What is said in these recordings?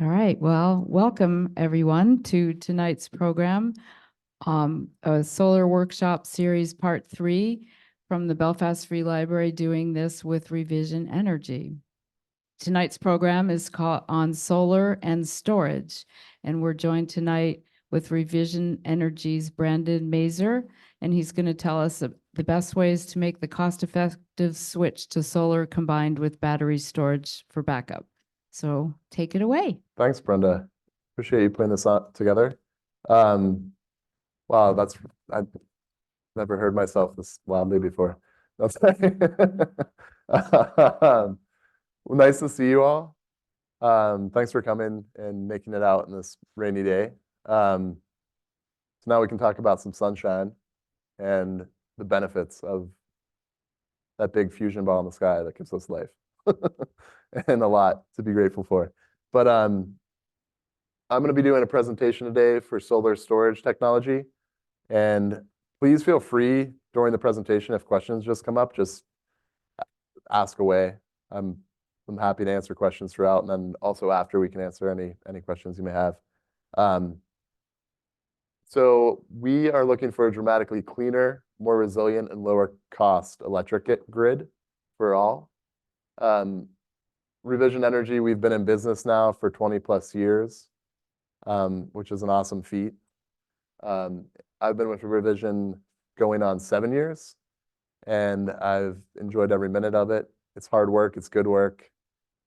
All right. Well, welcome everyone to tonight's program, a solar workshop series part 3 from the Belfast Free Library, doing this with ReVision Energy. Tonight's program is called on solar and storage, and we're joined tonight with ReVision Energy's Brandon Mazur, and he's going to tell us the best ways to make the cost-effective switch to solar combined with battery storage for backup. So take it away. Thanks, Brenda. Appreciate you putting this together. Wow, I've never heard myself this loudly before. That's well, nice to see you all. Thanks for coming and making it out in this rainy day. So now we can talk about some sunshine and the benefits of that big fusion ball in the sky that gives us life and a lot to be grateful for. But I'm going to be doing a presentation today for solar storage technology. And please feel free during the presentation, if questions just come up, just ask away. I'm happy to answer questions throughout, and then also after we can answer any questions you may have. So we are looking for a dramatically cleaner, more resilient, and lower cost electric grid for all. ReVision Energy, we've been in business now for 20 plus years, which is an awesome feat. I've been with ReVision going on 7 years, and I've enjoyed every minute of it. It's hard work, it's good work,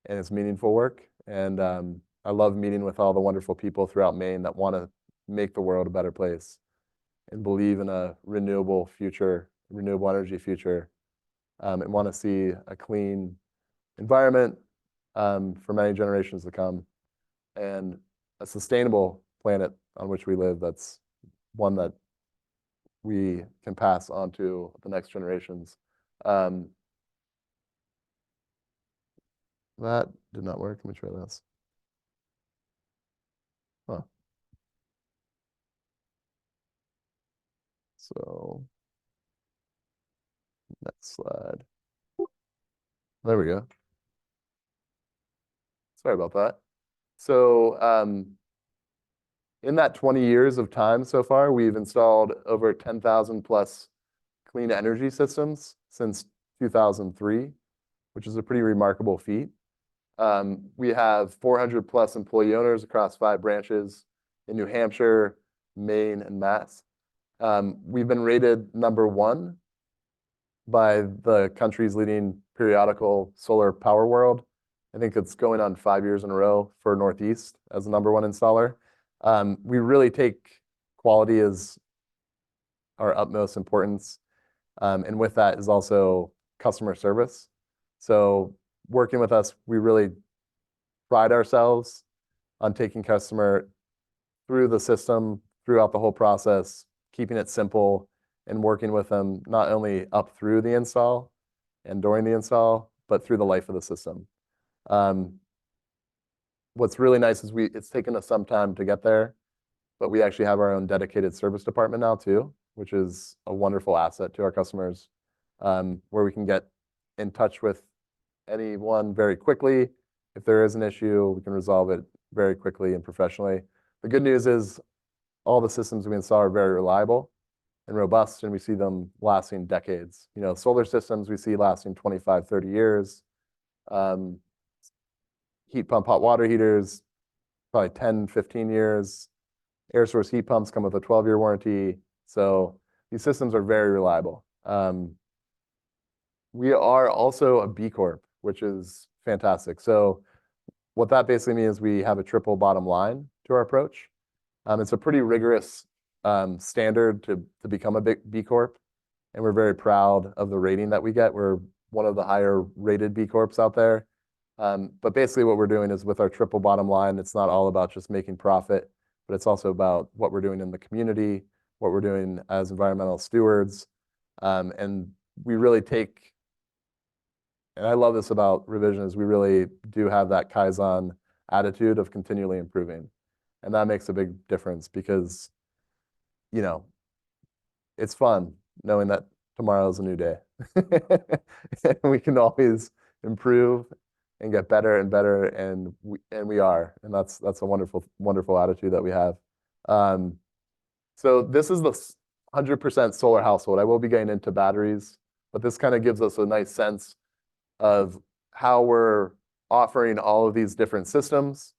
and it's meaningful work. And I love meeting with all the wonderful people throughout Maine that want to make the world a better place and believe in a renewable future, renewable energy future, and want to see a clean environment for many generations to come, and a sustainable planet on which we live that's one that we can pass on to the next generations. That did not work. Let me try this. Huh. So next slide. There we go. Sorry about that. So in that 20 years of time so far, we've installed over 10,000 plus clean energy systems since 2003, which is a pretty remarkable feat. We have 400 plus employee owners across 5 branches in New Hampshire, Maine, and Mass. We've been rated #1 by the country's leading periodical Solar Power World. I think it's going on 5 years in a row for Northeast as the #1 installer. We really take quality as our utmost importance. And with that is also customer service. So working with us, we really pride ourselves on taking customer through the system, throughout the whole process, keeping it simple, and working with them not only up through the install and during the install, but through the life of the system. What's really nice is it's taken us some time to get there, but we actually have our own dedicated service department now too, which is a wonderful asset to our customers, where we can get in touch with anyone very quickly. If there is an issue, we can resolve it very quickly and professionally. The good news is all the systems we install are very reliable and robust, and we see them lasting decades. You know, solar systems we see lasting 25, 30 years. Heat pump hot water heaters, probably 10, 15 years. Air source heat pumps come with a 12-year warranty. So these systems are very reliable. We are also a B Corp, which is fantastic. So what that basically means is we have a triple bottom line to our approach. It's a pretty rigorous standard to become a B Corp, and we're very proud of the rating that we get. We're one of the higher rated B Corps out there. But basically what we're doing is with our triple bottom line, it's not all about just making profit, but it's also about what we're doing in the community, what we're doing as environmental stewards. And we really take, and I love this about ReVision, is we really do have that Kaizen attitude of continually improving. And that makes a big difference because, you know, it's fun knowing that tomorrow is a new day. And we can always improve and get better and better, and we are, and that's a wonderful attitude that we have. So this is the 100% solar household. I will be getting into batteries, but this kind of gives us a nice sense of how we're offering all of these different systems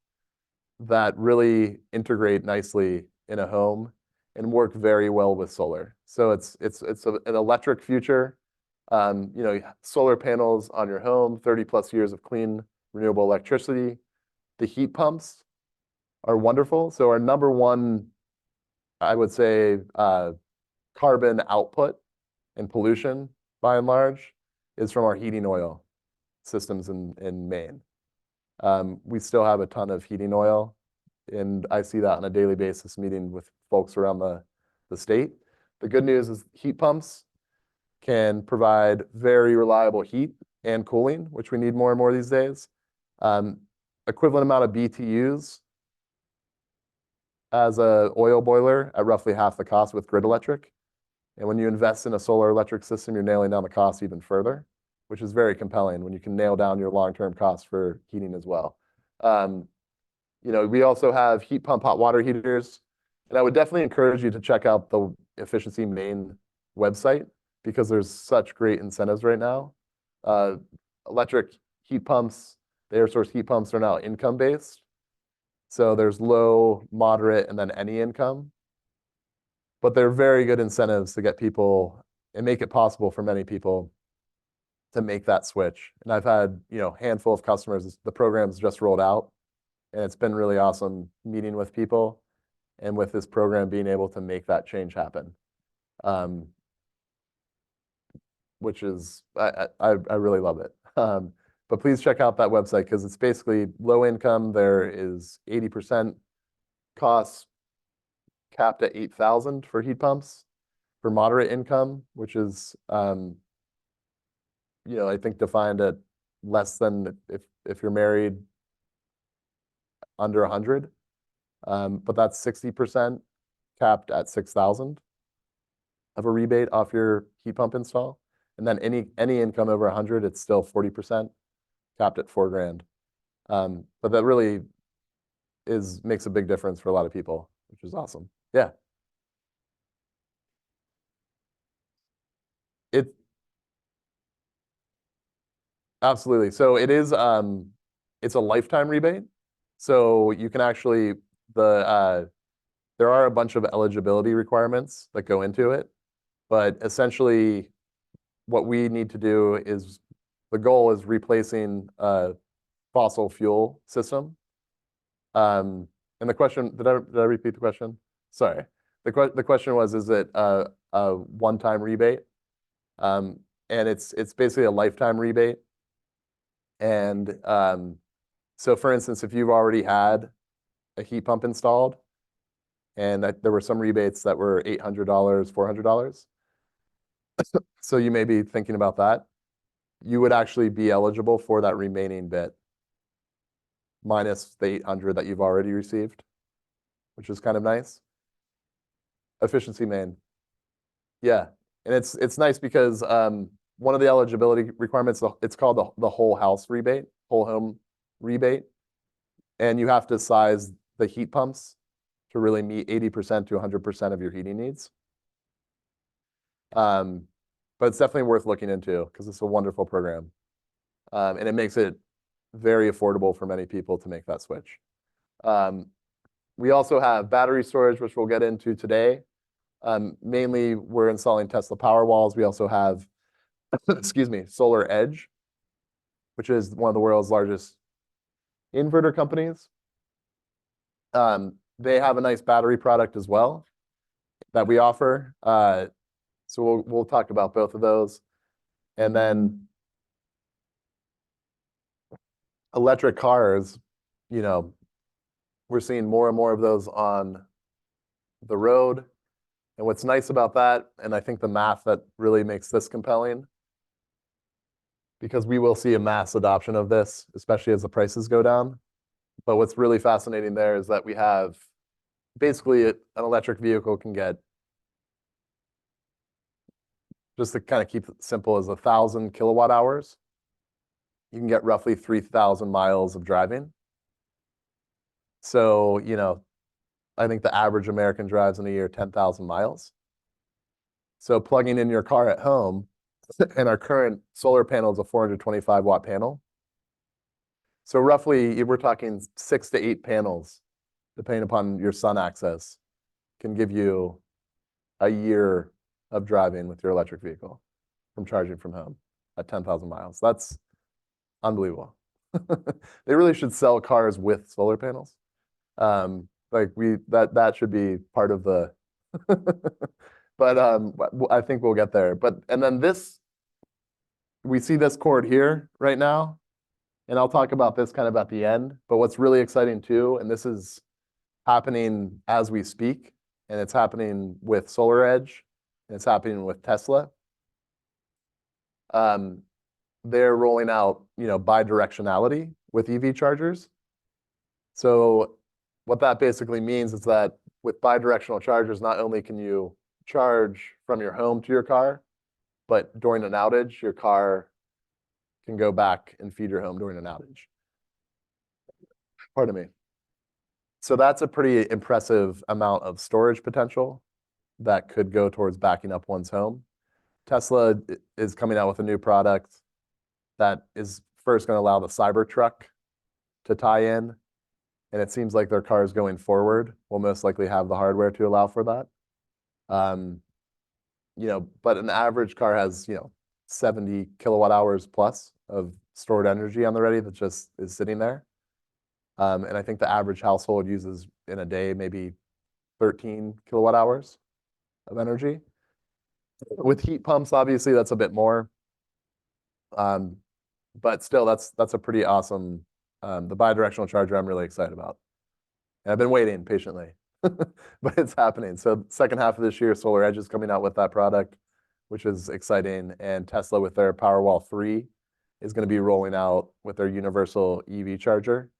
that really integrate nicely in a home and work very well with solar. So it's an electric future. Solar panels on your home, 30 plus years of clean, renewable electricity. The heat pumps are wonderful. So our number one, I would say, carbon output and pollution, by and large, is from our heating oil systems in Maine. We still have a ton of heating oil, and I see that on a daily basis meeting with folks around the state. The good news is heat pumps can provide very reliable heat and cooling, which we need more and more these days. Equivalent amount of BTUs as a oil boiler at roughly half the cost with grid electric. And when you invest in a solar electric system, you're nailing down the cost even further, which is very compelling when you can nail down your long-term costs for heating as well. We also have heat pump hot water heaters, and I would definitely encourage you to check out the Efficiency Maine website because there's such great incentives right now. Electric heat pumps, the air source heat pumps are now income-based. So there's low, moderate, and then any income. But they're very good incentives to get people and make it possible for many people to make that switch. And I've had, handful of customers, the program's just rolled out, and it's been really awesome meeting with people and with this program being able to make that change happen. Which is, I really love it. But please check out that website because it's basically low income. There is 80% costs capped at 8,000 for heat pumps. For moderate income, which is, I think defined at less than if you're married under 100. But that's 60% capped at 6,000 of a rebate off your heat pump install. And then any income over 100, it's still 40% capped at $4,000. But that really makes a big difference for a lot of people, which is awesome. Yeah. It absolutely. So it is it's a lifetime rebate. So you can actually there are a bunch of eligibility requirements that go into it, but essentially what we need to do is the goal is replacing a fossil fuel system. And the question, did I repeat the question? Sorry. The question was, is it a one-time rebate? And it's basically a lifetime rebate. And so for instance, if you've already had a heat pump installed and there were some rebates that were $800, $400, so you may be thinking about that, you would actually be eligible for that remaining bit minus the 800 that you've already received, which is kind of nice. Efficiency Maine. Yeah, and it's nice because one of the eligibility requirements, it's called the whole house rebate, whole home rebate, and you have to size the heat pumps to really meet 80% to 100% of your heating needs. But it's definitely worth looking into because it's a wonderful program, and it makes it very affordable for many people to make that switch. We also have battery storage, which we'll get into today. Mainly, we're installing Tesla Powerwalls. We also have, excuse me, Solar Edge, which is one of the world's largest inverter companies. They have a nice battery product as well that we offer. So we'll talk about both of those. And then electric cars, we're seeing more and more of those on the road. And what's nice about that, and I think the math that really makes this compelling, because we will see a mass adoption of this, especially as the prices go down. But what's really fascinating there is that we have basically an electric vehicle can get just to kind of keep it simple, is 1,000 kilowatt hours. You can get roughly 3,000 miles of driving. So, I think the average American drives in a year 10,000 miles. So plugging in your car at home, and our current solar panel is a 425 watt panel. So roughly, we're talking 6 to 8 panels, depending upon your sun access, can give you a year of driving with your electric vehicle from charging from home at 10,000 miles. That's unbelievable. They really should sell cars with solar panels. That should be part of the but I think we'll get there. And then we see this cord here right now, and I'll talk about this kind of at the end. But what's really exciting too, and this is happening as we speak, and it's happening with SolarEdge, and it's happening with Tesla. They're rolling out, bidirectionality with EV chargers. So what that basically means is that with bidirectional chargers, not only can you charge from your home to your car, but during an outage, your car can go back and feed your home during an outage. Pardon me. So that's a pretty impressive amount of storage potential that could go towards backing up one's home. Tesla is coming out with a new product that is first going to allow the Cybertruck to tie in. And it seems like their cars going forward will most likely have the hardware to allow for that. But an average car has, 70 kilowatt hours plus of stored energy on the ready that just is sitting there. And I think the average household uses in a day maybe 13 kilowatt hours of energy. With heat pumps, obviously, that's a bit more. But still, that's a pretty awesome, the bidirectional charger I'm really excited about. And I've been waiting patiently, but it's happening. So second half of this year, SolarEdge is coming out with that product, which is exciting. And Tesla with their Powerwall 3 is going to be rolling out with their universal EV charger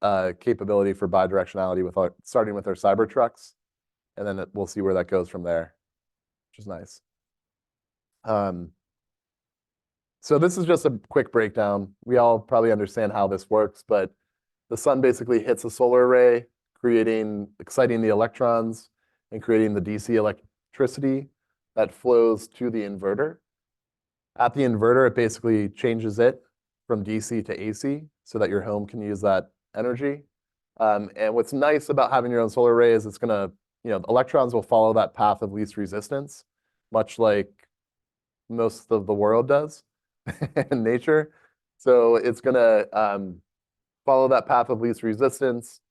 capability for bidirectionality starting with their Cybertrucks. And then we'll see where that goes from there, which is nice. So this is just a quick breakdown. We all probably understand how this works, but the sun basically hits a solar array, exciting the electrons and creating the DC electricity that flows to the inverter. At the inverter, it basically changes it from DC to AC so that your home can use that energy. And what's nice about having your own solar array is it's going to, electrons will follow that path of least resistance, much like most of the world does in nature. So it's going to follow that path of least resistance.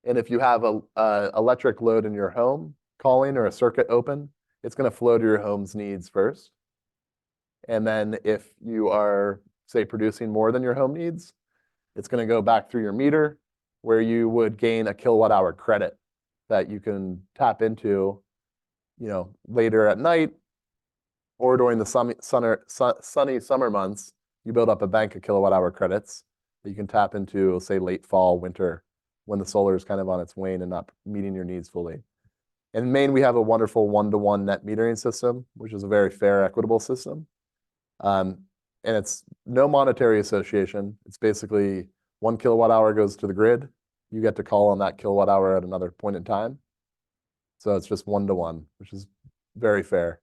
And if you have a electric load in your home calling or a circuit open, it's going to flow to your home's needs first. And then if you are, say, producing more than your home needs, it's going to go back through your meter where you would gain a kilowatt hour credit that you can tap into, later at night or during the sunny summer months. You build up a bank of kilowatt hour credits that you can tap into, say, late fall, winter, when the solar is kind of on its wane and not meeting your needs fully. In Maine, we have a wonderful one-to-one net metering system, which is a very fair, equitable system. And it's no monetary association. It's basically 1 kilowatt hour goes to the grid. You get to call on that kilowatt hour at another point in time. So it's just one-to-one, which is very fair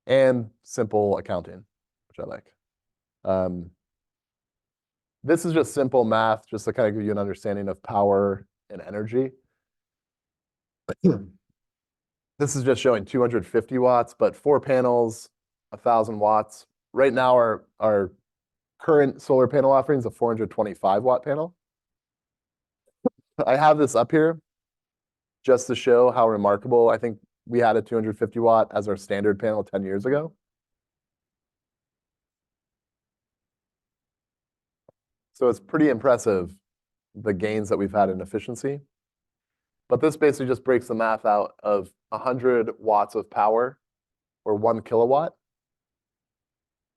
and simple accounting, which I like. This is just simple math, just to kind of give you an understanding of power and energy. This is just showing 250 watts, but 4 panels, 1,000 watts. Right now, our current solar panel offering is a 425 watt panel. I have this up here just to show how remarkable. I think we had a 250 watt as our standard panel 10 years ago. So it's pretty impressive, the gains that we've had in efficiency. But this basically just breaks the math out of 100 watts of power, or 1 kilowatt.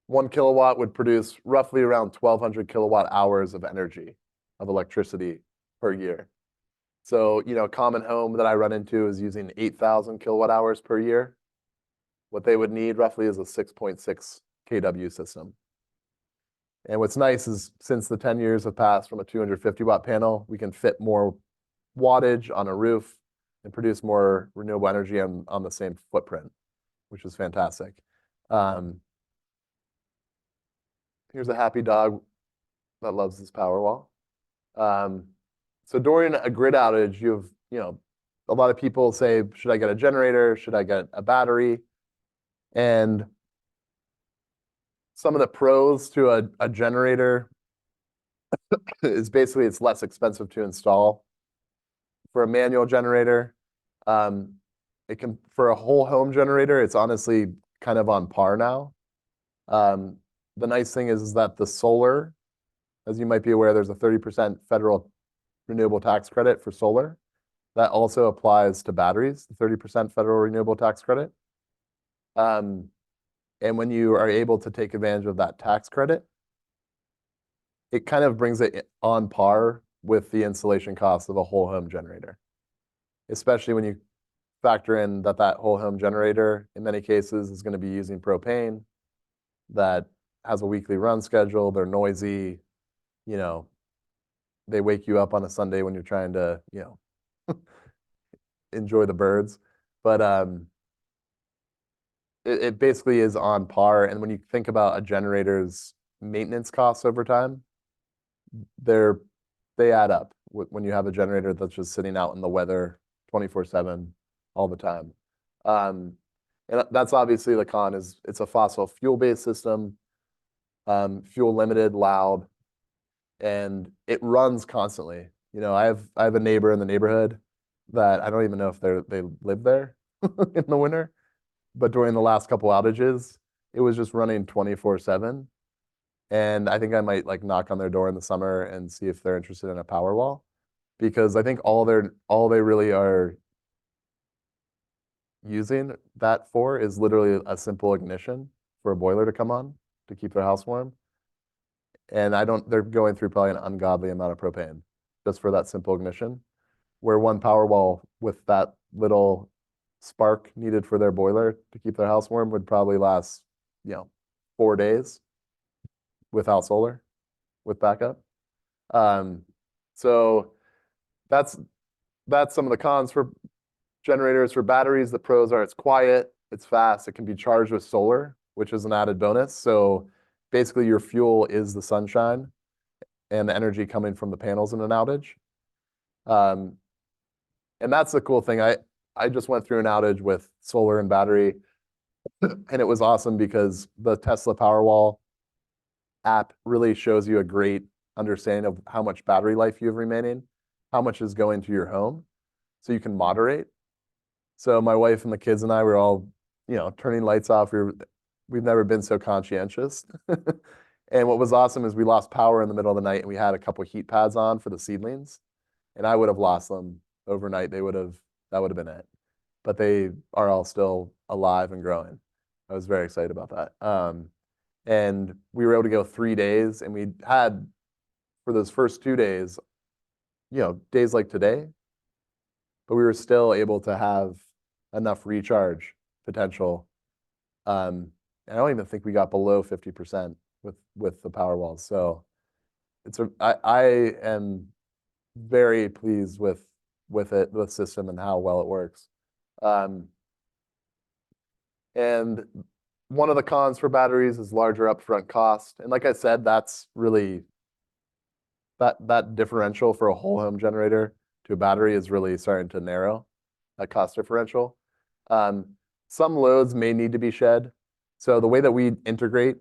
1 kilowatt would produce roughly around 1,200 kilowatt hours of energy, of electricity per year. So, a common home that I run into is using 8,000 kilowatt hours per year. What they would need roughly is a 6.6 kW system. And what's nice is since the 10 years have passed from a 250-watt panel, we can fit more wattage on a roof and produce more renewable energy on the same footprint, which is fantastic. Here's a happy dog that loves this Powerwall. So during a grid outage, a lot of people say, should I get a generator? Should I get a battery? And some of the pros to a generator is basically it's less expensive to install. For a manual generator, for a whole home generator, it's honestly kind of on par now. The nice thing is that the solar, as you might be aware, there's a 30% federal renewable tax credit for solar. That also applies to batteries, the 30% federal renewable tax credit. And when you are able to take advantage of that tax credit, it kind of brings it on par with the installation cost of a whole home generator, especially when you factor in that whole home generator, in many cases, is going to be using propane that has a weekly run schedule. They're noisy, they wake you up on a Sunday when you're trying to, enjoy the birds. But it basically is on par. And when you think about a generator's maintenance costs over time, they add up when you have a generator that's just sitting out in the weather 24/7 all the time. And that's obviously the con is it's a fossil fuel-based system, fuel limited, loud, and it runs constantly. I have a neighbor in the neighborhood that I don't even know if they live there in the winter, but during the last couple outages, it was just running 24/7. And I think I might like knock on their door in the summer and see if they're interested in a Powerwall, because I think all they really are using that for is literally a simple ignition for a boiler to come on to keep their house warm. And they're going through probably an ungodly amount of propane just for that simple ignition, where one Powerwall with that little spark needed for their boiler to keep their house warm would probably last, 4 days without solar, with backup. So that's some of the cons for generators. For batteries, the pros are it's quiet, it's fast, it can be charged with solar, which is an added bonus. So basically your fuel is the sunshine and the energy coming from the panels in an outage. And that's the cool thing. I just went through an outage with solar and battery, and it was awesome because the Tesla Powerwall app really shows you a great understanding of how much battery life you have remaining, how much is going to your home, so you can moderate. So my wife and the kids and I were all, turning lights off. We've never been so conscientious. And what was awesome is we lost power in the middle of the night, and we had a couple heat pads on for the seedlings, and I would have lost them overnight. That would have been it. But they are all still alive and growing. I was very excited about that. And we were able to go 3 days, and we had, for those first 2 days, days like today, but we were still able to have enough recharge potential. And I don't even think we got below 50% with the Powerwalls. So I am very pleased with the system and how well it works. And one of the cons for batteries is larger upfront cost. And like I said, that's really that differential for a whole home generator to a battery is really starting to narrow that cost differential. Some loads may need to be shed. So the way that we integrate,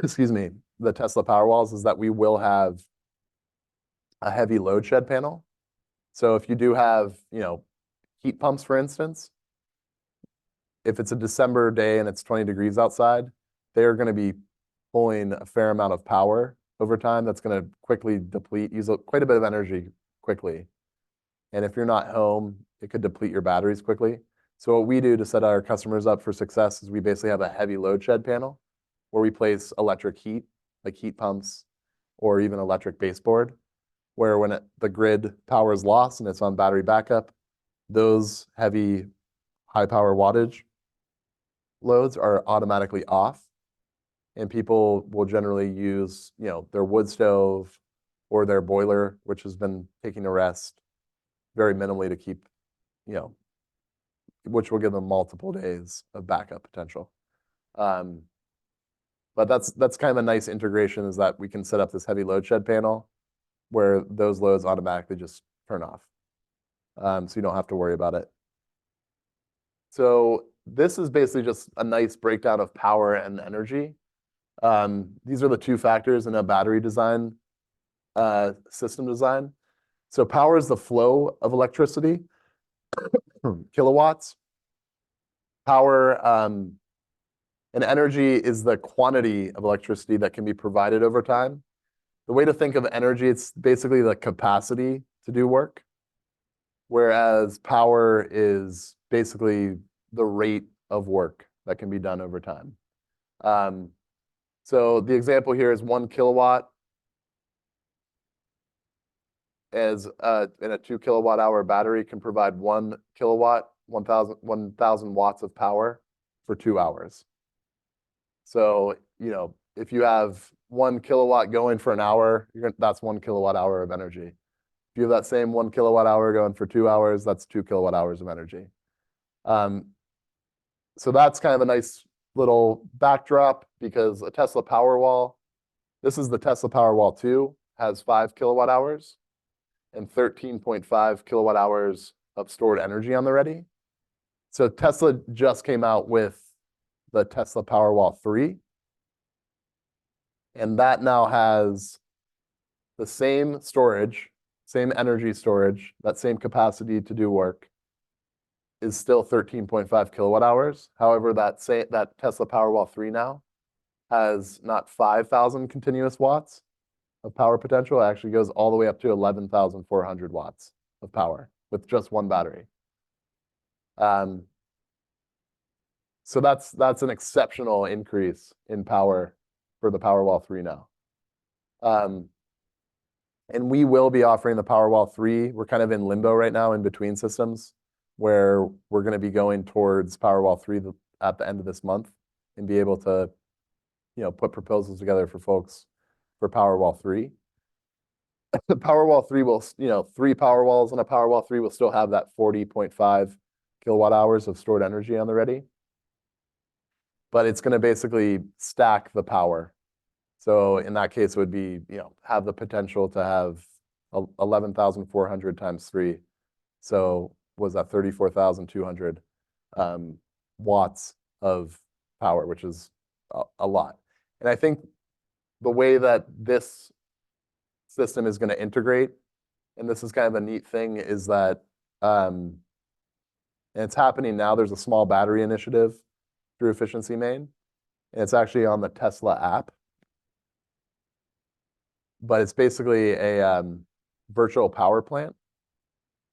excuse me, the Tesla Powerwalls is that we will have a heavy load shed panel. So if you do have, heat pumps, for instance, if it's a December day and it's 20 degrees outside, they're going to be pulling a fair amount of power over time that's going to quickly deplete, use quite a bit of energy quickly. And if you're not home, it could deplete your batteries quickly. So what we do to set our customers up for success is we basically have a heavy load shed panel where we place electric heat, like heat pumps or even electric baseboard, where when the grid power is lost and it's on battery backup, those heavy high power wattage loads are automatically off, and people will generally use, their wood stove or their boiler, which has been taking a rest very minimally to keep, which will give them multiple days of backup potential. But that's kind of a nice integration, is that we can set up this heavy load shed panel where those loads automatically just turn off. So you don't have to worry about it. So this is basically just a nice breakdown of power and energy. These are the two factors in a battery design, system design. So power is the flow of electricity, kilowatts. Power and energy is the quantity of electricity that can be provided over time. The way to think of energy, it's basically the capacity to do work, whereas power is basically the rate of work that can be done over time. So the example here is 1 kilowatt as in a 2 kilowatt hour battery can provide 1 kilowatt, 1,000 watts of power for 2 hours. So, if you have 1 kilowatt going for an hour, that's 1 kilowatt hour of energy. If you have that same 1 kilowatt hour going for 2 hours, that's 2 kilowatt hours of energy. So that's kind of a nice little backdrop, because a Tesla Powerwall, this is the Tesla Powerwall 2, has 5 kilowatt hours and 13.5 kilowatt hours of stored energy on the ready. So Tesla just came out with the Tesla Powerwall 3, and that now has the same storage, same energy storage, that same capacity to do work, is still 13.5 kilowatt hours. However, that Tesla Powerwall 3 now has not 5,000 continuous watts of power potential. It actually goes all the way up to 11,400 watts of power with just one battery. So that's an exceptional increase in power for the Powerwall 3 now. And we will be offering the Powerwall 3. We're kind of in limbo right now in between systems, where we're going to be going towards Powerwall 3 at the end of this month and be able to, put proposals together for folks for Powerwall 3. The Powerwall 3 will, 3 Powerwalls on a Powerwall 3 will still have that 40.5 kilowatt hours of stored energy on the ready. But it's going to basically stack the power. So in that case, it would be, have the potential to have 11,400 times 3. So was that 34,200 watts of power, which is a lot. And I think the way that this system is going to integrate, and this is kind of a neat thing, is that, and it's happening now, there's a small battery initiative through Efficiency Maine, and it's actually on the Tesla app. But it's basically a virtual power plant,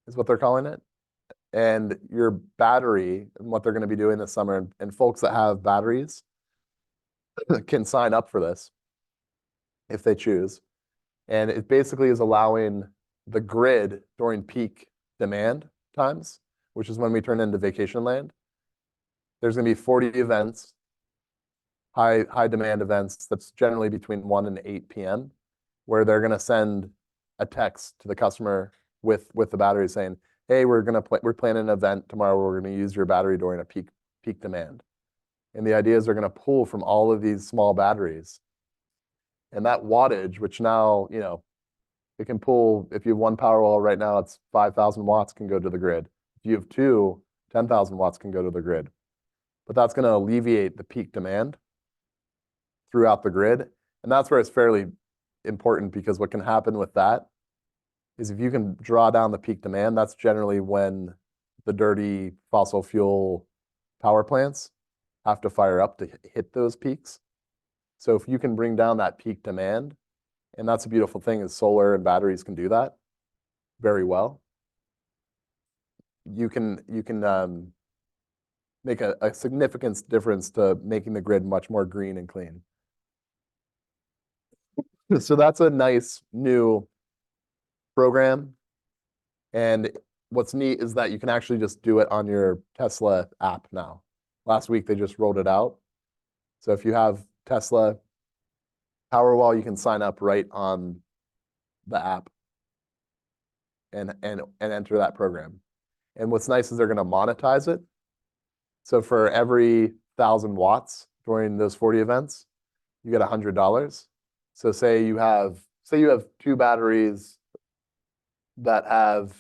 is what they're calling it. And your battery, and what they're going to be doing this summer, and folks that have batteries can sign up for this if they choose. And it basically is allowing the grid during peak demand times, which is when we turn into vacation land. There's going to be 40 events, high demand events, that's generally between 1 and 8 p.m., where they're going to send a text to the customer with the battery saying, hey, we're planning an event tomorrow where we're going to use your battery during a peak demand. And the idea is they're going to pull from all of these small batteries. And that wattage, which now, it can pull, if you have 1 Powerwall right now, it's 5,000 watts can go to the grid. If you have 2, 10,000 watts can go to the grid. But that's going to alleviate the peak demand throughout the grid. And that's where it's fairly important, because what can happen with that is if you can draw down the peak demand, that's generally when the dirty fossil fuel power plants have to fire up to hit those peaks. So if you can bring down that peak demand, and that's a beautiful thing, is solar and batteries can do that very well. You can make a significant difference to making the grid much more green and clean. So that's a nice new program. And what's neat is that you can actually just do it on your Tesla app now. Last week, they just rolled it out. So if you have Tesla Powerwall, you can sign up right on the app and enter that program. And what's nice is they're going to monetize it. So for every 1,000 watts during those 40 events, you get $100. So say you have two batteries that have,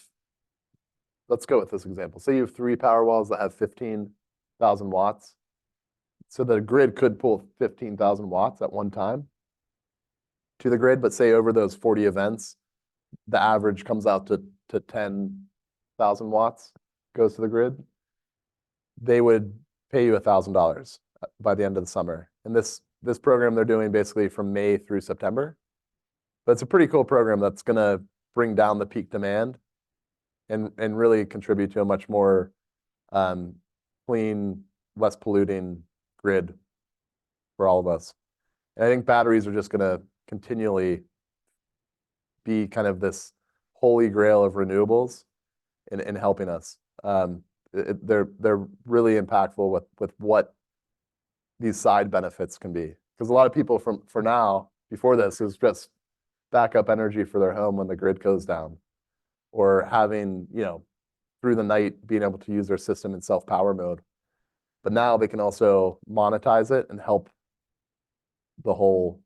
let's go with this example. Say you have 3 Powerwalls that have 15,000 watts. So the grid could pull 15,000 watts at one time to the grid, but say over those 40 events, the average comes out to 10,000 watts goes to the grid. They would pay you $1,000 by the end of the summer. And this program they're doing basically from May through September. But it's a pretty cool program that's going to bring down the peak demand and really contribute to a much more clean, less polluting grid for all of us. And I think batteries are just going to continually be kind of this holy grail of renewables in helping us. They're really impactful with what these side benefits can be. Because a lot of people for now, before this, is just backup energy for their home when the grid goes down, or having, through the night being able to use their system in self-power mode. But now they can also monetize it and help the whole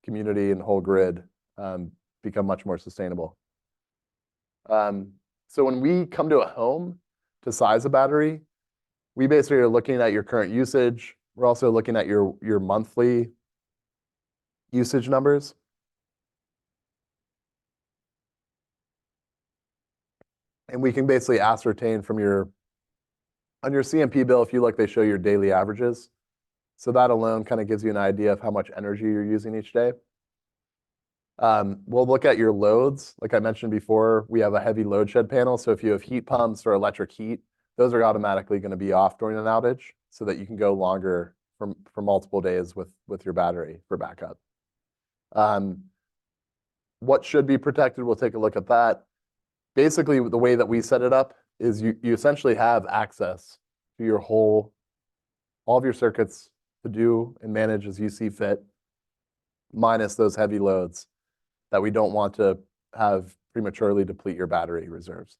community and whole grid become much more sustainable. So when we come to a home to size a battery, we basically are looking at your current usage. We're also looking at your monthly usage numbers. And we can basically ascertain from on your CMP bill, if you look, they show your daily averages. So that alone kind of gives you an idea of how much energy you're using each day. We'll look at your loads. Like I mentioned before, we have a heavy load shed panel. So if you have heat pumps or electric heat, those are automatically going to be off during an outage so that you can go longer for multiple days with your battery for backup. What should be protected, we'll take a look at that. Basically, the way that we set it up is you essentially have access to all of your circuits to do and manage as you see fit, minus those heavy loads that we don't want to have prematurely deplete your battery reserves.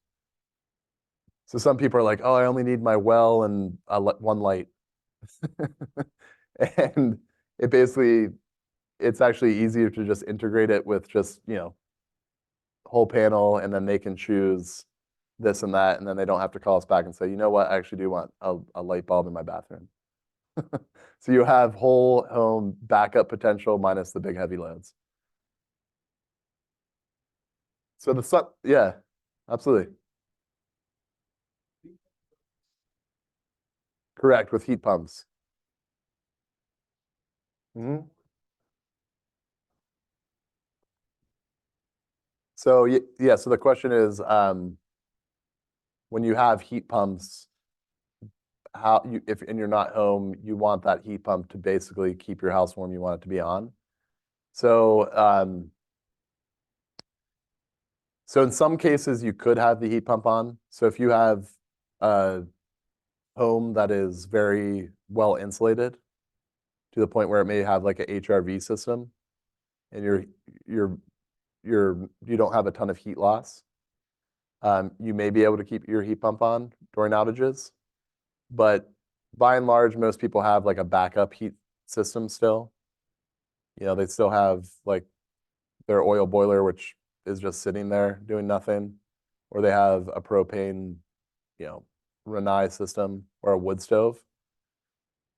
So some people are like, oh, I only need my well and one light. And it's actually easier to just integrate it with just, whole panel, and then they can choose this and that, and then they don't have to call us back and say, you know what, I actually do want a light bulb in my bathroom. So you have whole home backup potential minus the big heavy loads. So the sun, yeah, absolutely. Correct, with heat pumps. Mm-hmm. So yeah, so the question is, when you have heat pumps, if you're not home, you want that heat pump to basically keep your house warm. You want it to be on. So so in some cases, you could have the heat pump on. So if you have a home that is very well insulated to the point where it may have like a HRV system, and you don't have a ton of heat loss, you may be able to keep your heat pump on during outages. But by and large, most people have like a backup heat system still. They still have like their oil boiler, which is just sitting there doing nothing, or they have a propane, Rinnai system or a wood stove.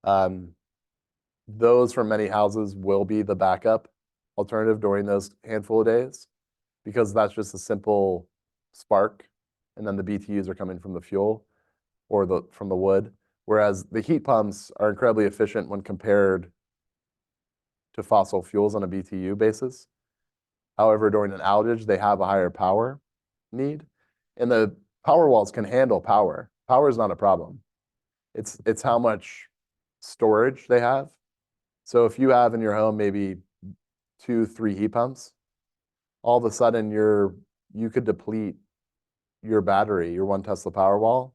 Those for many houses will be the backup alternative during those handful of days, because that's just a simple spark, and then the BTUs are coming from the fuel or from the wood. Whereas the heat pumps are incredibly efficient when compared to fossil fuels on a BTU basis. However, during an outage, they have a higher power need, and the power walls can handle power. Power is not a problem. It's how much storage they have. So if you have in your home maybe 2, 3 heat pumps, all of a sudden you could deplete your battery, your 1 Tesla Powerwall,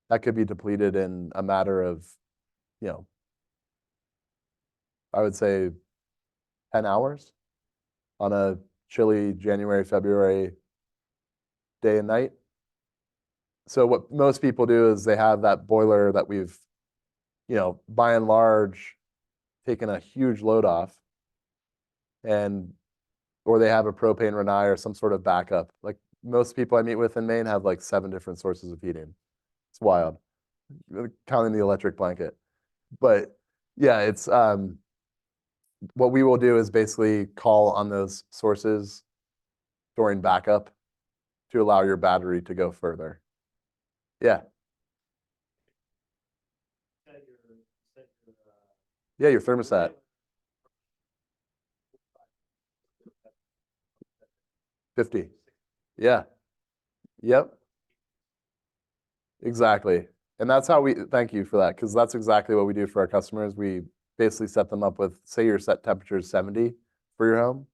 that could be depleted in a matter of, you know, I would say 10 hours on a chilly January, February day and night. So what most people do is they have that boiler that we've, by and large, taken a huge load off, or they have a propane Renai or some sort of backup. Like most people I meet with in Maine have like 7 different sources of heating. It's wild, counting the electric blanket. But yeah, it's what we will do is basically call on those sources during backup to allow your battery to go further. Yeah. Yeah, your thermostat. 50. Yeah. Yep. Exactly. And that's how thank you for that, because that's exactly what we do for our customers. We basically set them up with, say your set temperature is 70 for your home.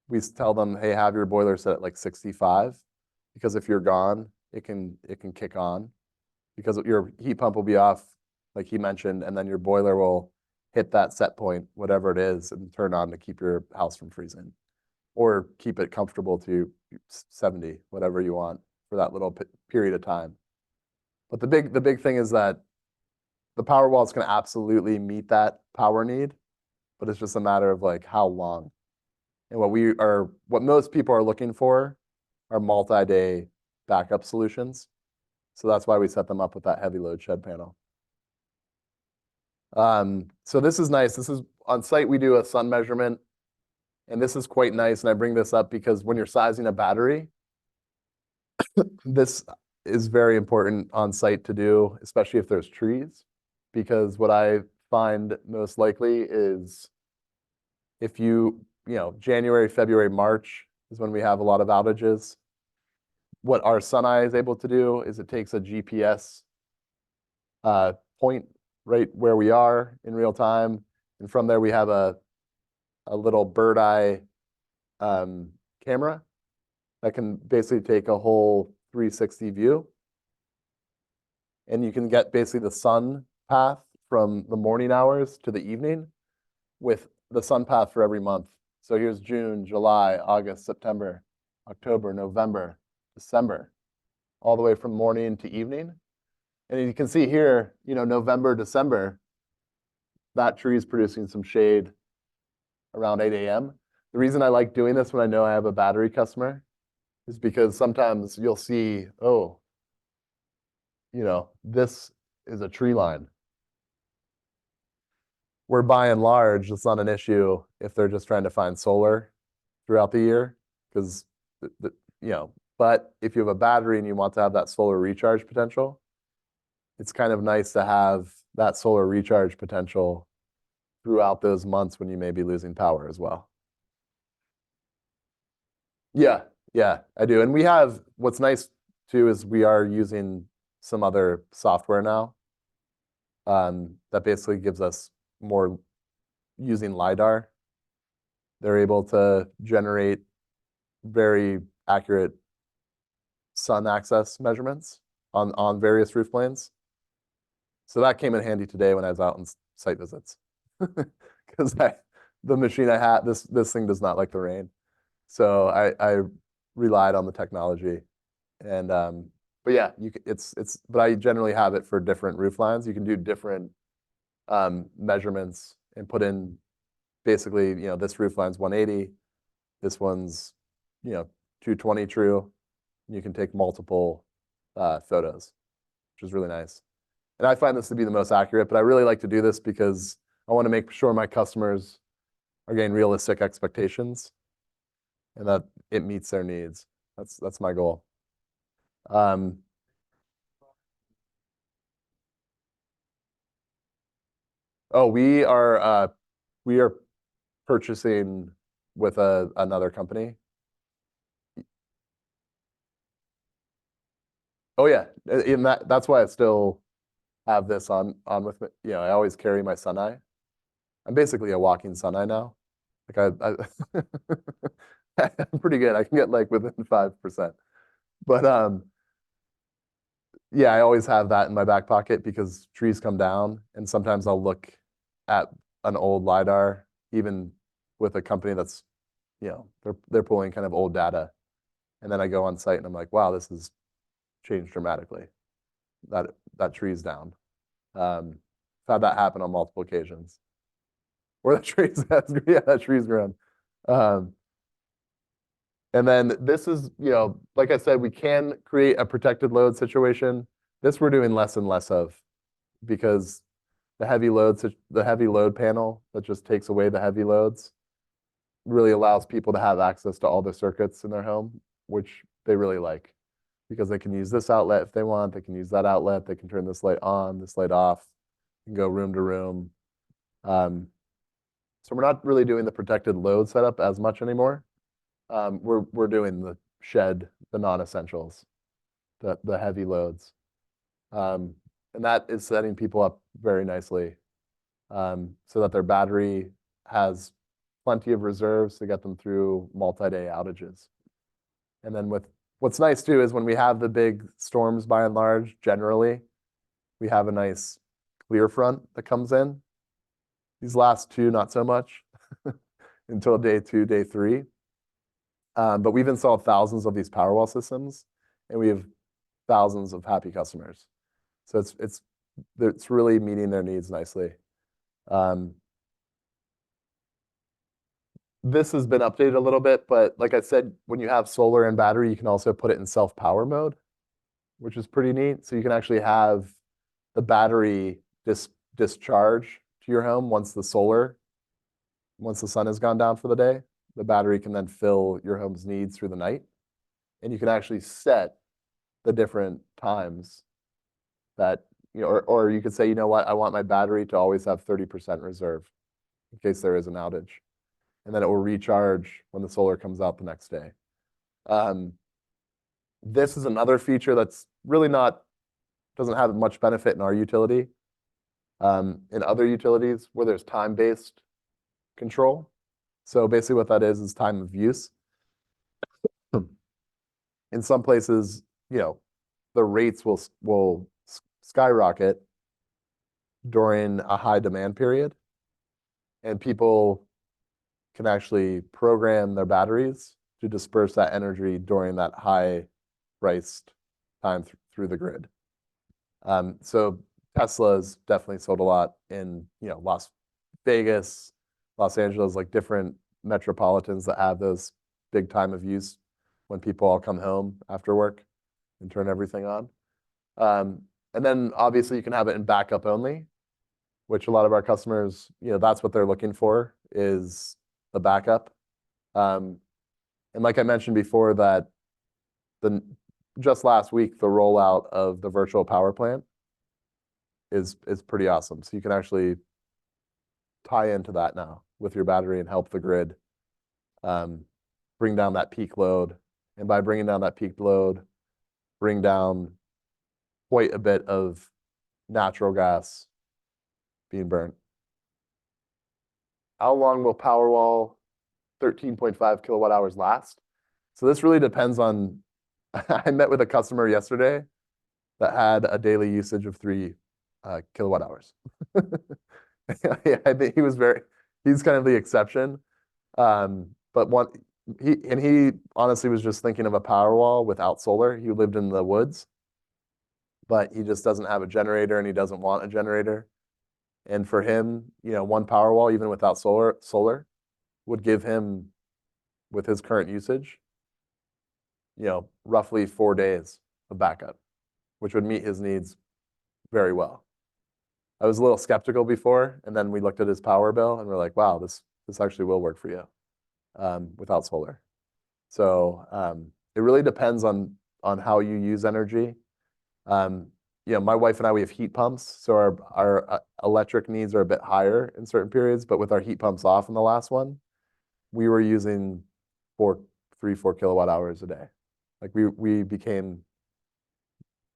We tell them, hey, have your boiler set at like 65, because if you're gone, it can kick on, because your heat pump will be off, like he mentioned, and then your boiler will hit that set point, whatever it is, and turn on to keep your house from freezing, or keep it comfortable to 70, whatever you want for that little period of time. But the big thing is that the Powerwall is going to absolutely meet that power need, but it's just a matter of like how long. And what most people are looking for are multi-day backup solutions. So that's why we set them up with that heavy load shed panel. So this is nice. This is on site. We do a sun measurement, and this is quite nice. And I bring this up because when you're sizing a battery, this is very important on site to do, especially if there's trees, because what I find most likely is if January, February, March is when we have a lot of outages. What our SunEye is able to do is it takes a GPS point right where we are in real time, and from there we have a little bird eye camera that can basically take a whole 360 view, and you can get basically the sun path from the morning hours to the evening with the sun path for every month. So here's June, July, August, September, October, November, December, all the way from morning to evening. And you can see here, November, December, that tree is producing some shade around 8 a.m. The reason I like doing this when I know I have a battery customer is because sometimes you'll see, oh, this is a tree line. Where by and large, it's not an issue if they're just trying to find solar throughout the year, because, but if you have a battery and you want to have that solar recharge potential, it's kind of nice to have that solar recharge potential throughout those months when you may be losing power as well. Yeah, I do. And what's nice too is we are using some other software now that basically gives us more using LiDAR. They're able to generate very accurate sun access measurements on various roof planes. So that came in handy today when I was out on site visits, because the machine I had, this thing does not like the rain. So I relied on the technology, and but yeah, but I generally have it for different roof lines. You can do different measurements and put in basically, this roof line's 180, this one's 220 true. You can take multiple photos, which is really nice. And I find this to be the most accurate, but I really like to do this because I want to make sure my customers are getting realistic expectations and that it meets their needs. That's my goal. Oh, we are purchasing with another company. Oh yeah, in that's why I still have this on with me. I always carry my SunEye. I'm basically a walking SunEye now. Like I'm pretty good. I can get like within 5%. But Yeah, I always have that in my back pocket because trees come down, and sometimes I'll look at an old LiDAR, even with a company that's, they're pulling kind of old data, and then I go on site and I'm like, wow, this has changed dramatically. That that tree's down. I've had that happen on multiple occasions. Or the trees, yeah, that tree's grown. Um, and then this is, like I said, we can create a protected load situation. This we're doing less and less of because the heavy load panel that just takes away the heavy loads really allows people to have access to all the circuits in their home, which they really like because they can use this outlet if they want, they can use that outlet, they can turn this light on, this light off, and go room to room. So we're not really doing the protected load setup as much anymore. We're doing the shed, the non-essentials, the heavy loads. And that is setting people up very nicely so that their battery has plenty of reserves to get them through multi-day outages. And then what's nice too is when we have the big storms by and large, generally, we have a nice clear front that comes in. These last two, not so much until day 2, day 3. But we've installed thousands of these Powerwall systems, and we have thousands of happy customers. So it's really meeting their needs nicely. This has been updated a little bit, but like I said, when you have solar and battery, you can also put it in self-power mode, which is pretty neat. So you can actually have the battery discharge to your home once the sun has gone down for the day. The battery can then fill your home's needs through the night. And you can actually set the different times that, or you could say, you know what, I want my battery to always have 30% reserve in case there is an outage. And then it will recharge when the solar comes out the next day. This is another feature that's really doesn't have much benefit in our utility. In other utilities where there's time-based control. So basically what that is time of use. In some places, the rates will skyrocket during a high demand period, and people can actually program their batteries to disperse that energy during that high priced time through the grid. So Tesla's definitely sold a lot in Las Vegas, Los Angeles, like different metropolitans that have those big time of use when people all come home after work and turn everything on. And then obviously you can have it in backup only, which a lot of our customers, that's what they're looking for is the backup. And like I mentioned before, that just last week, the rollout of the virtual power plant is pretty awesome. So you can actually tie into that now with your battery and help the grid bring down that peak load. And by bringing down that peak load, bring down quite a bit of natural gas being burnt. How long will Powerwall 13.5 kilowatt hours last? So this really depends on, I met with a customer yesterday that had a daily usage of 3 kilowatt hours. I think he's kind of the exception. But he honestly was just thinking of a Powerwall without solar. He lived in the woods, but he just doesn't have a generator and he doesn't want a generator. And for him, one Powerwall, even without solar would give him, with his current usage, roughly 4 days of backup, which would meet his needs very well. I was a little skeptical before, and then we looked at his power bill and we're like, wow, this actually will work for you without solar. So it really depends on how you use energy. My wife and I, we have heat pumps, so our electric needs are a bit higher in certain periods, but with our heat pumps off in the last one, we were using 4 kilowatt hours a day. Like we became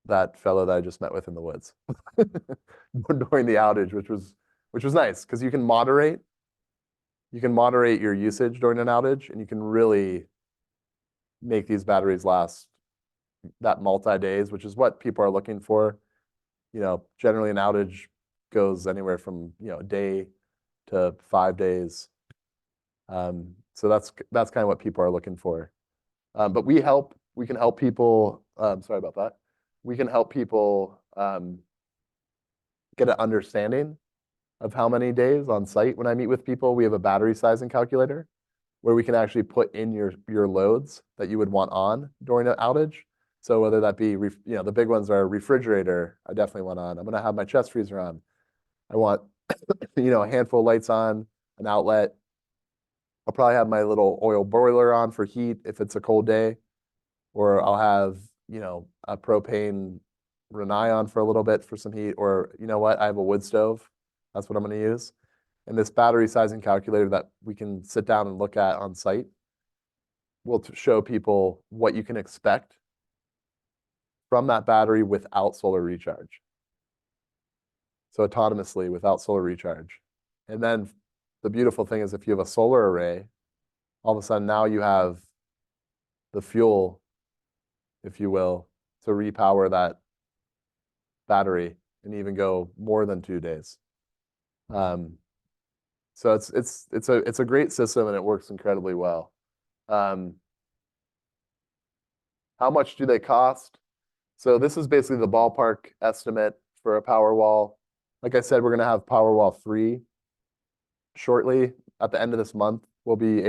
that fellow that I just met with in the woods during the outage, which was nice because you can moderate your usage during an outage, and you can really make these batteries last that multi-days, which is what people are looking for. Generally an outage goes anywhere from, a day to 5 days. So that's kind of what people are looking for. But we can help people, sorry about that. We can help people get an understanding of how many days on site. When I meet with people, we have a battery sizing calculator where we can actually put in your loads that you would want on during an outage. So whether that be, the big ones are refrigerator, I definitely want on. I'm going to have my chest freezer on. I want, a handful of lights on, an outlet. I'll probably have my little oil boiler on for heat if it's a cold day, or I'll have, a propane Renai on for a little bit for some heat, or you know what, I have a wood stove. That's what I'm going to use. And this battery sizing calculator that we can sit down and look at on site will show people what you can expect from that battery without solar recharge. So autonomously without solar recharge. And then the beautiful thing is if you have a solar array, all of a sudden now you have the fuel, if you will, to repower that battery and even go more than 2 days. So it's a great system and it works incredibly well. How much do they cost? So this is basically the ballpark estimate for a Powerwall. Like I said, we're going to have Powerwall 3 shortly. At the end of this month, we'll be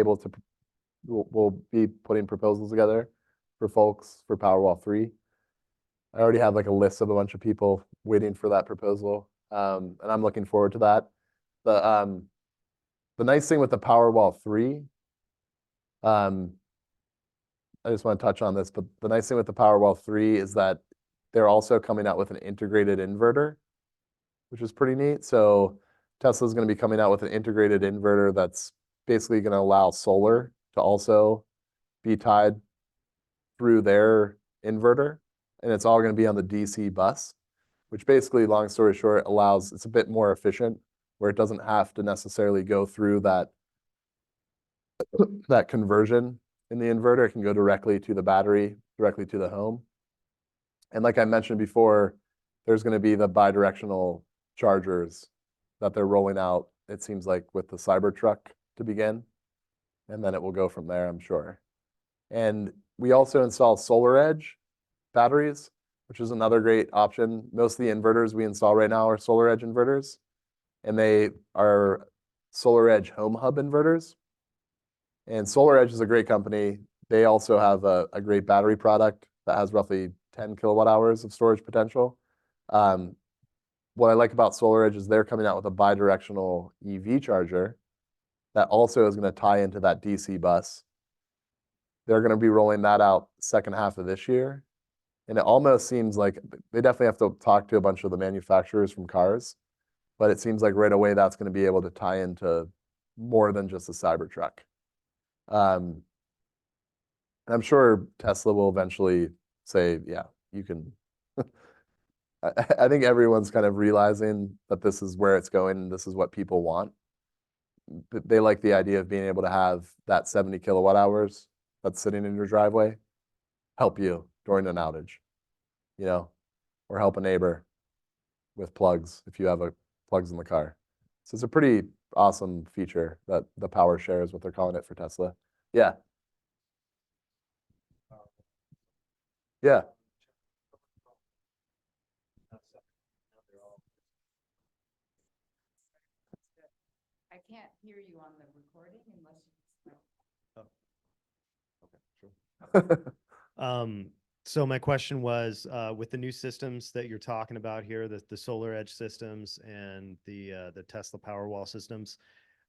putting proposals together for folks for Powerwall 3. I already have like a list of a bunch of people waiting for that proposal, and I'm looking forward to that. The nice thing with the Powerwall 3, I just want to touch on this, but the nice thing with the Powerwall 3 is that they're also coming out with an integrated inverter, which is pretty neat. So Tesla's going to be coming out with an integrated inverter that's basically going to allow solar to also be tied through their inverter. And it's all going to be on the DC bus, which basically, long story short, it's a bit more efficient where it doesn't have to necessarily go through that conversion in the inverter. It can go directly to the battery, directly to the home. And like I mentioned before, there's going to be the bidirectional chargers that they're rolling out, it seems like, with the Cybertruck to begin. And then it will go from there, I'm sure. And we also install SolarEdge batteries, which is another great option. Most of the inverters we install right now are SolarEdge inverters, and they are SolarEdge Home Hub inverters. And SolarEdge is a great company. They also have a great battery product that has roughly 10 kilowatt hours of storage potential. What I like about SolarEdge is they're coming out with a bidirectional EV charger that also is going to tie into that DC bus. They're going to be rolling that out second half of this year. And it almost seems like they definitely have to talk to a bunch of the manufacturers from cars, but it seems like right away that's going to be able to tie into more than just a Cybertruck. And I'm sure Tesla will eventually say, yeah, you can. I think everyone's kind of realizing that this is where it's going and this is what people want. They like the idea of being able to have that 70 kilowatt hours that's sitting in your driveway help you during an outage, or help a neighbor with plugs if you have plugs in the car. So it's a pretty awesome feature that the power share is what they're calling it for Tesla. Yeah. Yeah. I can't hear you on the recording unless you. Okay, sure. So my question was, with the new systems that you're talking about here, the SolarEdge systems and the Tesla Powerwall systems,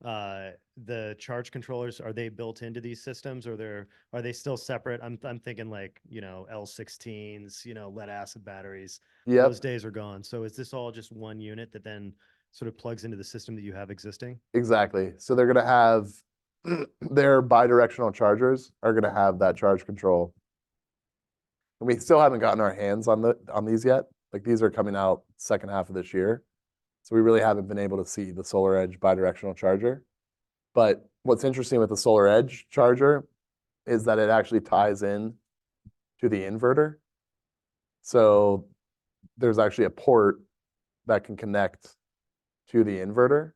the charge controllers, are they built into these systems, or are they still separate? I'm thinking like, L16s, lead acid batteries. Yep. Those days are gone. So is this all just one unit that then sort of plugs into the system that you have existing? Exactly. So they're going to have their bidirectional chargers are going to have that charge control. And we still haven't gotten our hands on these yet. Like these are coming out second half of this year. So we really haven't been able to see the SolarEdge bidirectional charger. But what's interesting with the SolarEdge charger is that it actually ties in to the inverter. So there's actually a port that can connect to the inverter.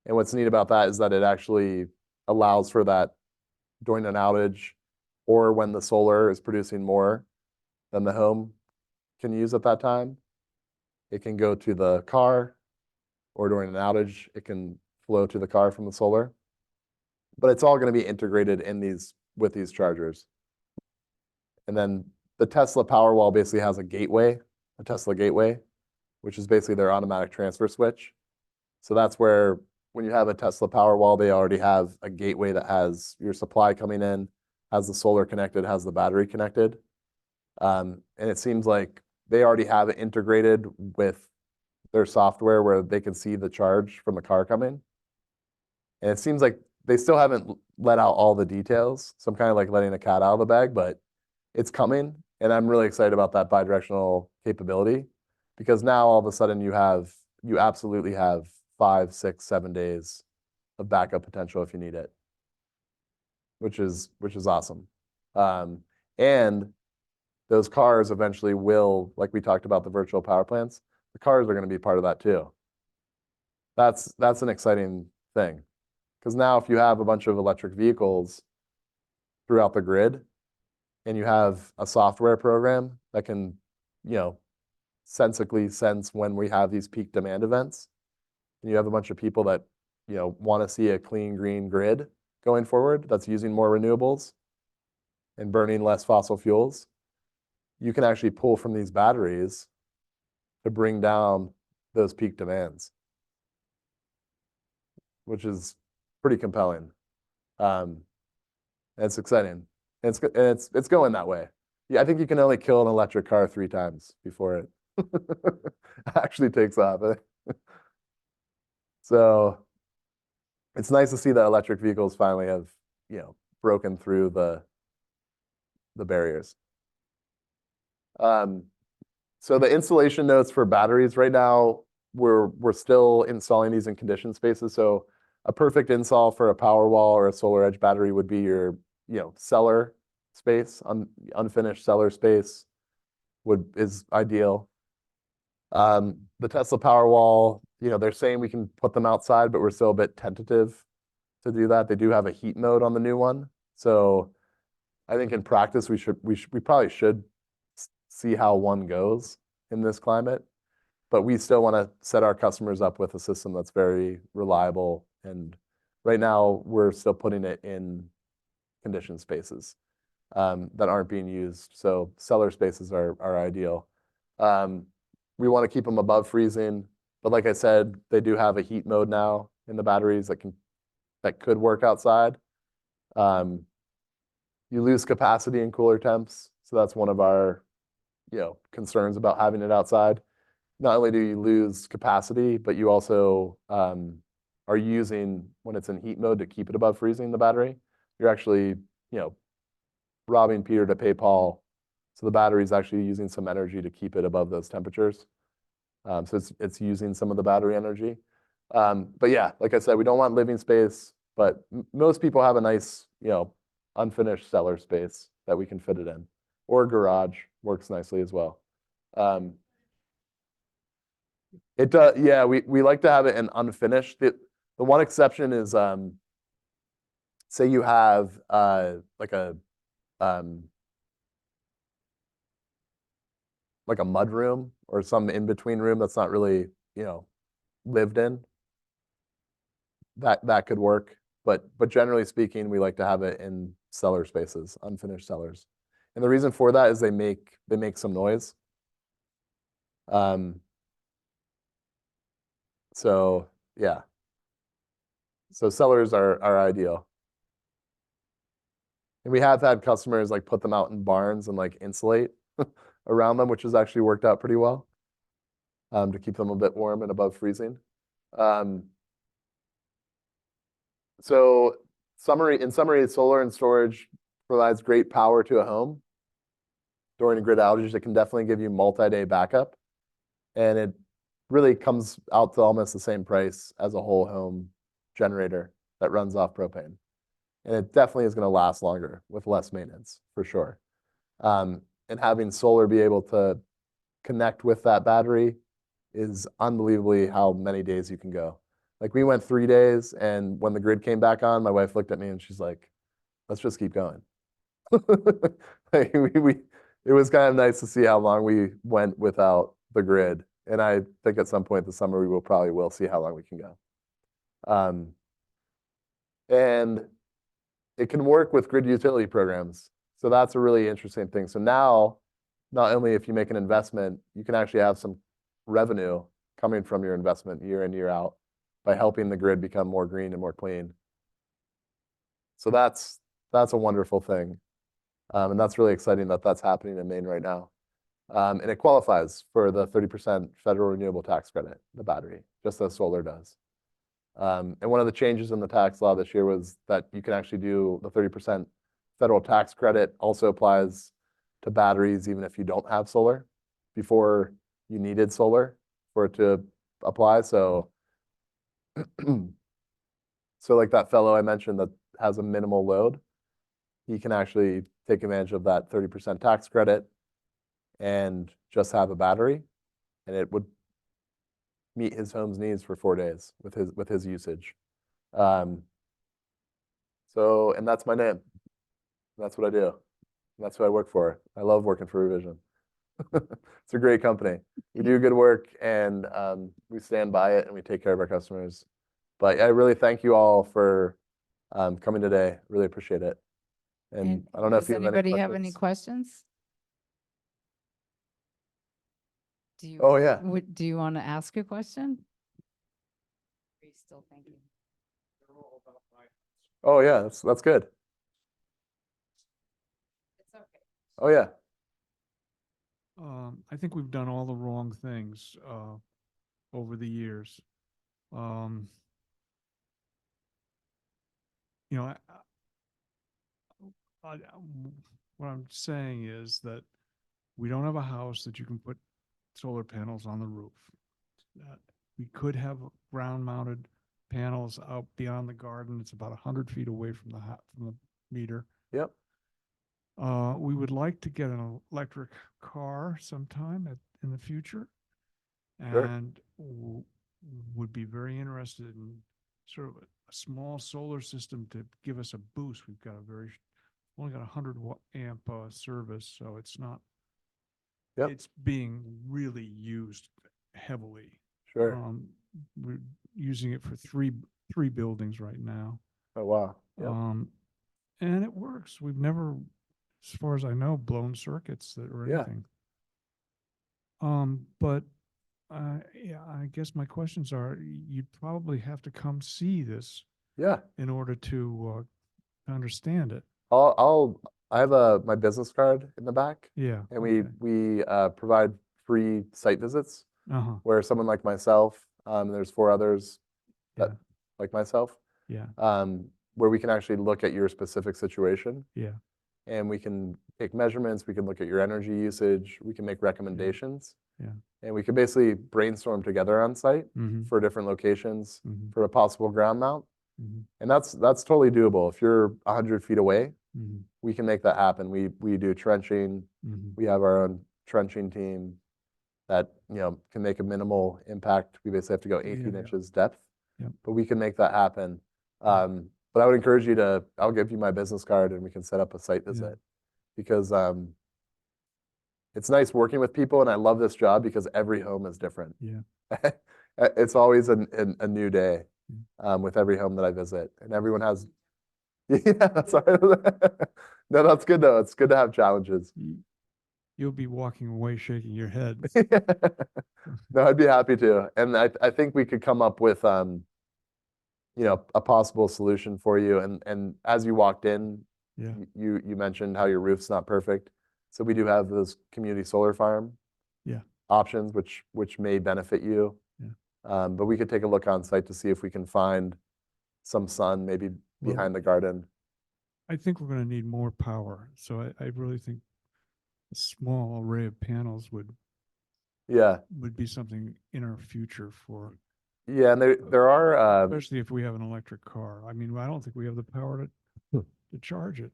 And what's neat about that is that it actually allows for that during an outage or when the solar is producing more than the home can use at that time. It can go to the car, or during an outage, it can flow to the car from the solar. But it's all going to be integrated in with these chargers. And then the Tesla Powerwall basically has a gateway, a Tesla gateway, which is basically their automatic transfer switch. So that's where when you have a Tesla Powerwall, they already have a gateway that has your supply coming in, has the solar connected, has the battery connected. And it seems like they already have it integrated with their software where they can see the charge from the car coming. And it seems like they still haven't let out all the details. So I'm kind of like letting the cat out of the bag, but it's coming. And I'm really excited about that bidirectional capability because now all of a sudden you absolutely have 5, 6, 7 days of backup potential if you need it, which is awesome. And those cars eventually will, like we talked about the virtual power plants, the cars are going to be part of that too. That's an exciting thing because now if you have a bunch of electric vehicles throughout the grid and you have a software program that can, sensically sense when we have these peak demand events, and you have a bunch of people that, want to see a clean green grid going forward that's using more renewables and burning less fossil fuels, you can actually pull from these batteries to bring down those peak demands, which is pretty compelling. And it's exciting. And it's going that way. Yeah, I think you can only kill an electric car 3 times before it actually takes off. So it's nice to see that electric vehicles finally have, broken through the barriers. So the installation notes for batteries right now, we're still installing these in conditioned spaces. So a perfect install for a Powerwall or a Solar Edge battery would be your, cellar space, unfinished cellar space is ideal. The Tesla Powerwall, they're saying we can put them outside, but we're still a bit tentative to do that. They do have a heat mode on the new one. So I think in practice, we probably should see how one goes in this climate, but we still want to set our customers up with a system that's very reliable. And right now we're still putting it in conditioned spaces that aren't being used. So cellar spaces are ideal. We want to keep them above freezing, but like I said, they do have a heat mode now in the batteries that could work outside. You lose capacity in cooler temps, so that's one of our concerns about having it outside. Not only do you lose capacity, but you also are using, when it's in heat mode, to keep it above freezing the battery. You're actually robbing Peter to pay Paul. So the battery is actually using some energy to keep it above those temperatures. So it's using some of the battery energy. But yeah, like I said, we don't want living space, but most people have a nice, unfinished cellar space that we can fit it in, or garage works nicely as well. It does, yeah. We like to have it in unfinished. The one exception is, say you have like a mud room or some in between room that's not really lived in. That could work, but generally speaking, we like to have it in cellar spaces, unfinished cellars. And the reason for that is they make some noise. So yeah. So cellars are ideal. And we have had customers like put them out in barns and like insulate around them, which has actually worked out pretty well to keep them a bit warm and above freezing. So in summary, solar and storage provides great power to a home during a grid outage. It can definitely give you multi-day backup, and it really comes out to almost the same price as a whole home generator that runs off propane. And it definitely is going to last longer with less maintenance, for sure. And having solar be able to connect with that battery is unbelievably how many days you can go. Like we went 3 days, and when the grid came back on, my wife looked at me and she's like, let's just keep going. Like it was kind of nice to see how long we went without the grid. And I think at some point this summer we probably will see how long we can go. And it can work with grid utility programs. So that's a really interesting thing. So now, not only if you make an investment, you can actually have some revenue coming from your investment year in, year out by helping the grid become more green and more clean. So that's a wonderful thing. And that's really exciting that that's happening in Maine right now. And it qualifies for the 30% federal renewable tax credit, the battery, just as solar does. And one of the changes in the tax law this year was that you can actually do the 30% federal tax credit also applies to batteries even if you don't have solar. Before you needed solar for it to apply. So, so like that fellow I mentioned that has a minimal load, he can actually take advantage of that 30% tax credit and just have a battery, and it would meet his home's needs for 4 days with his usage. So, and that's my name. That's what I do. That's what I work for. I love working for ReVision. It's a great company. We do good work, and we stand by it, and we take care of our customers. But I really thank you all for coming today. Really appreciate it. And I don't know if does you have anybody any have any questions? Do you, Oh, yeah. do you want to ask a question? Are you still thinking? Oh, yeah, that's good. It's okay. Oh, yeah. I think we've done all the wrong things over the years. You know, what I'm saying is that we don't have a house that you can put solar panels on the roof. We could have ground-mounted panels out beyond the garden. It's about 100 feet away from the meter. Yep. We would like to get an electric car sometime in the future, Sure. and would be very interested in sort of a small solar system to give us a boost. We've got only got 100 amp service, so it's not. Yep. It's being really used heavily. Sure. We're using it for three buildings right now. Oh, wow. Yep. And it works. We've never, as far as I know, blown circuits or Yeah. anything. But yeah, I guess my questions are: you'd probably have to come see this Yeah. in order to understand it. I have my business card in the back, Yeah. and we provide free site visits Uh-huh. where someone like myself, there's 4 others that Yeah. like myself, Yeah. where we can actually look at your specific situation, Yeah. and we can take measurements, we can look at your energy usage, we can make recommendations. Yeah. And we can basically brainstorm together on site Mm-hmm. for different locations Mm-hmm. for a possible ground mount. Mm-hmm. And that's totally doable. If you're 100 feet away, Mm-hmm. we can make that happen. We do trenching. Mm-hmm. We have our own trenching team that, can make a minimal impact. We basically have to go 18 Yeah. inches depth, Yep. but we can make that happen. But I would encourage you I'll give you my business card and we can set up a site visit, because it's nice working with people, and I love this job because every home is different. Yeah. It's always a new day with every home that I visit, and everyone has. Yeah, sorry. No, that's good though. It's good to have challenges. You'll be walking away shaking your head. No, I'd be happy to, and I think we could come up with a possible solution for you. And as you walked in, Yeah. you mentioned how your roof's not perfect. So we do have those community solar farm options, which may benefit you. Yeah. But we could take a look on site to see if we can find some sun maybe behind the garden. I think we're going to need more power. So I really think a small array of panels would be something in our future for. Yeah, and there are Especially if we have an electric car. I mean, I don't think we have the power to charge it.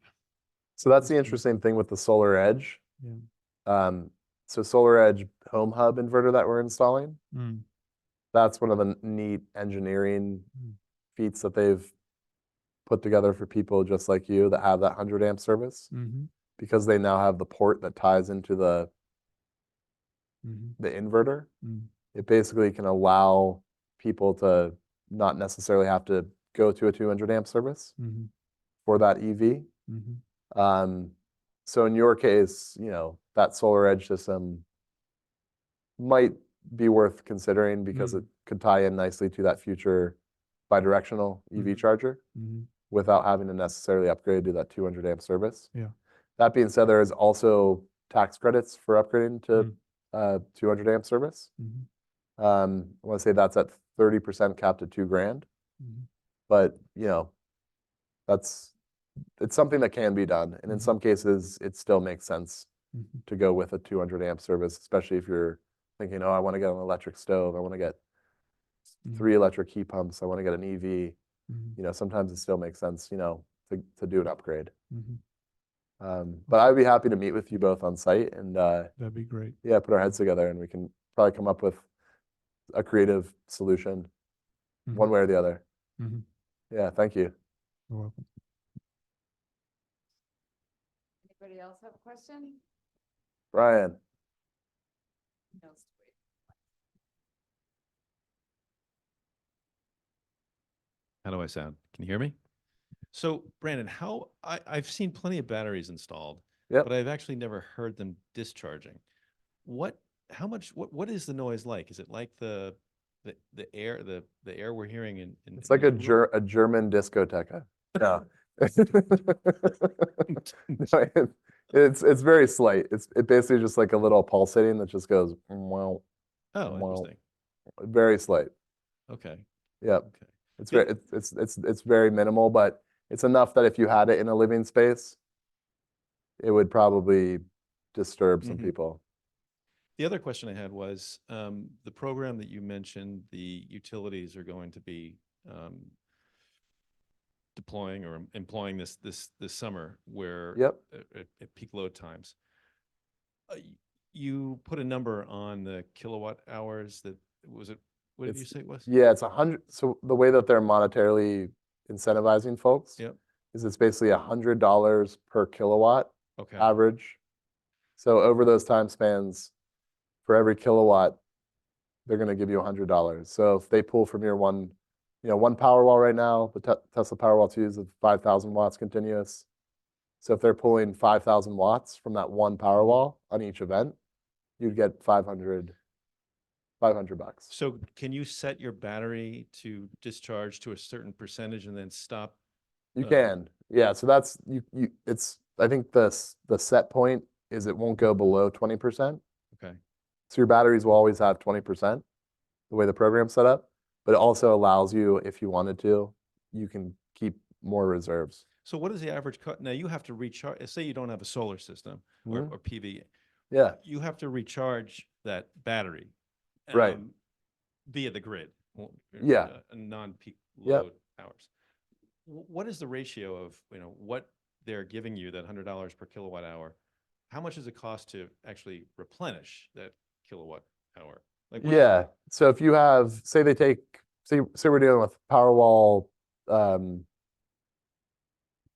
so that's the interesting thing with the solar edge. Yeah. so SolarEdge Home Hub inverter that we're installing, Mm, that's one of the neat engineering Mm. feats that they've put together for people just like you that have that 100 amp service, mhm, because they now have the port that ties into mhm, the inverter. mm, It basically can allow people to not necessarily have to go to a 200 amp service mhm, for that EV. mhm, So in your case, that SolarEdge system might be worth considering because it could tie in nicely to that future bidirectional EV Mhm. charger mhm. without having to necessarily upgrade to that 200 amp service. Yeah. That being said, there is also tax credits for upgrading to Mm. 200 amp service. Mhm, I want to say that's at 30% capped at $2,000, mhm, but it's something that can be done, and in Mhm. some cases, it still makes sense mhm, to go with a 200 amp service, especially if you're thinking, oh, I want to get an electric stove, I want to get Mhm. 3 electric heat pumps, I want to get an EV. mhm, Sometimes it still makes sense, to do an upgrade. mhm. But I'd be happy to meet with you both on site and That'd be great. yeah, put our heads together and we can probably come up with a creative solution one Mhm, way or the other. mhm. Yeah, thank you. You're welcome. Anybody else have a question? Brian. How do I sound? Can you hear me? So, Brandon, I've seen plenty of batteries installed, Yep. but I've actually never heard them discharging. What is the noise like? Is it like the air the air we're hearing in It's like this room? a German discoteca. No. No, it's very slight. It basically just like a little pulsating that just goes wow, Oh, wow. interesting. Very slight. Okay. Yep. Okay. It's Yeah. very it's very minimal, but it's enough that if you had it in a living space, it would probably disturb some Mhm. people. The other question I had was the program that you mentioned, the utilities are going to be deploying or employing this summer where Yep. at peak load times. You put a number on the kilowatt hours that was it? What did you say it was? Yeah, it's 100. So the way that they're monetarily incentivizing folks Yep. is it's basically $100 per kilowatt Okay. average. So over those time spans, for every kilowatt, they're going to give you $100. So if they pull from your one Powerwall right now, the Tesla Powerwall 2 is of 5,000 watts continuous. So if they're pulling 5,000 watts from that one Powerwall on each event, you'd get 500 bucks. So can you set your battery to discharge to a certain percentage and then stop? You can, yeah. So that's it's. I think the set point is it won't go below 20%. Okay. So your batteries will always have 20%, the way the program's set up. But it also allows you, if you wanted to, you can keep more reserves. So what is the average cut? Now you have to recharge. Say you don't have a solar system or PV. Yeah, You have to recharge that battery. Right. Via the grid. Yeah. Non-peak Yep. load hours. What is the ratio of, what they're giving you, that $100 per kilowatt hour? How much does it cost to actually replenish that kilowatt hour? Like, yeah. So if you have, say we're dealing with Powerwall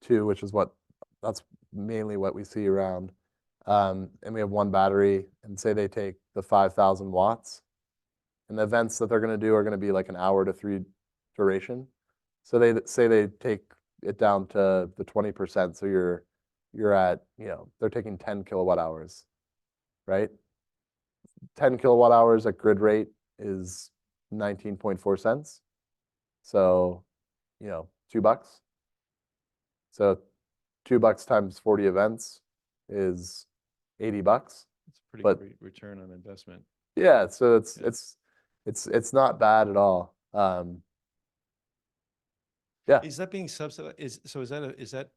2, which is that's mainly what we see around. And we have one battery, and say they take the 5,000 watts, and the events that they're going to do are going to be like an hour to 3 duration. So they say they take it down to the 20%. So you're at, they're taking 10 kilowatt hours, right? 10 kilowatt hours at grid rate is 19.4 cents. So, $2. So $2 times 40 events is 80 bucks. it's a pretty but- good return on investment. Yeah, so Yeah. it's not bad at all. Yeah. Is that being subsidized? Is that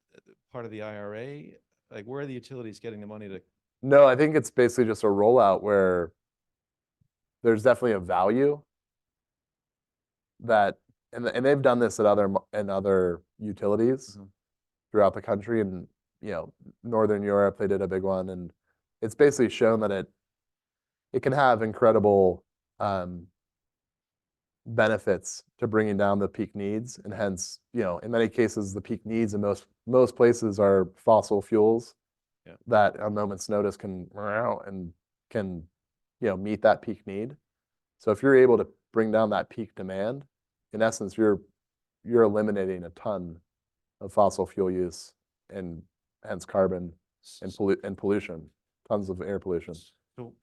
part of the IRA? Like, where are the utilities getting the money to? No, I think it's basically just a rollout where there's definitely a value that, and they've done this at other utilities Mhm. throughout the country, and Northern Europe they did a big one, and it's basically shown that it can have incredible benefits to bringing down the peak needs, and hence, in many cases, the peak needs in most places are fossil fuels Yeah. that a moment's notice can and can meet that peak need. So if you're able to bring down that peak demand, in essence, you're eliminating a ton of fossil fuel use and hence carbon and pollution, tons of air pollution. So,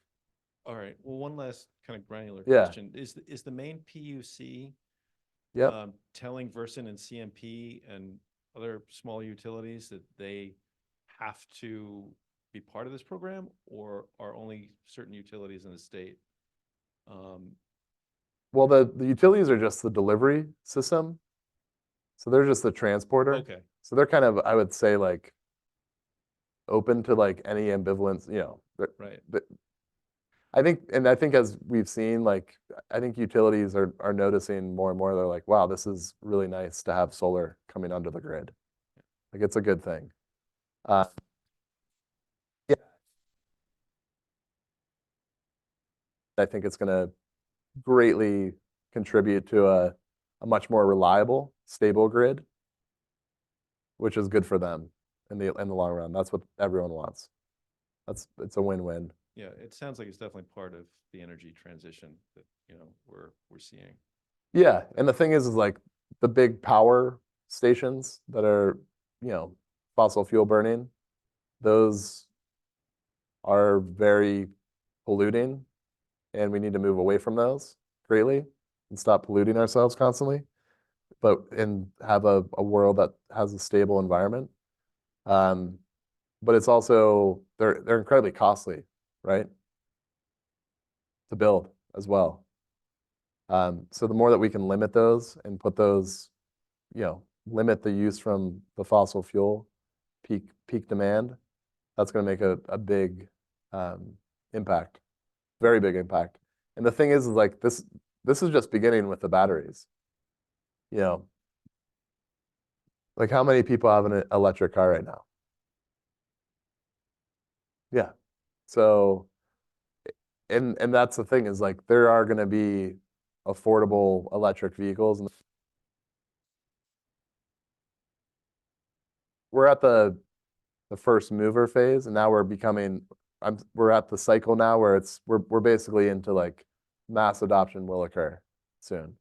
all right, well, one last kind of granular Yeah. question. Is the main PUC Yep. telling Versant and CMP and other small utilities that they have to be part of this program, or are only certain utilities in the state? Well, the utilities are just the delivery system. So they're just the transporter. Okay, So they're kind of, I would say, like open to like any ambivalence, right. I think as we've seen, like I think utilities are noticing more and more, they're like, wow, this is really nice to have solar coming onto the grid. Like it's a good thing. Yeah. I think it's gonna greatly contribute to a much more reliable, stable grid, which is good for them in the long run. That's what everyone wants. It's a win-win. Yeah, it sounds like it's definitely part of the energy transition that, we're seeing. Yeah, and the thing is like the big power stations that are, fossil fuel burning, those are very polluting, and we need to move away from those greatly and stop polluting ourselves constantly, and have a world that has a stable environment. But it's also they're incredibly costly, right? To build as well. So the more that we can limit those and put those, limit the use from the fossil fuel peak demand, that's going to make a big impact, very big impact. And the thing is like this is just beginning with the batteries. Like how many people have an electric car right now? Yeah. So, and that's the thing is like there are going to be affordable electric vehicles, and we're at the first mover phase, and now we're at the cycle now where we're basically into like mass adoption will occur soon,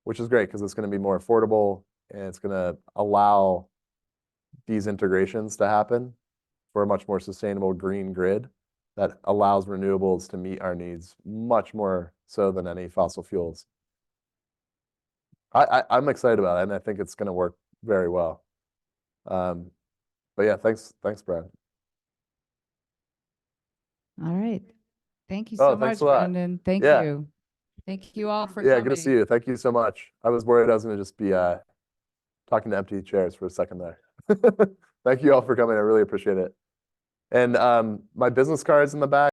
which is great because it's going to be more affordable and it's going to allow these integrations to happen for a much more sustainable green grid that allows renewables to meet our needs much more so than any fossil fuels. I'm excited about it, and I think it's going to work very well. But yeah, thanks, Brad. All right. Thank you Oh, so thanks much, a lot. Brendan. Thank Yeah. you. Thank you all for Yeah, coming. good to see you. Thank you so much. I was worried I was going to just be talking to empty chairs for a second there. Thank you all for coming. I really appreciate it. And my business card's in the back.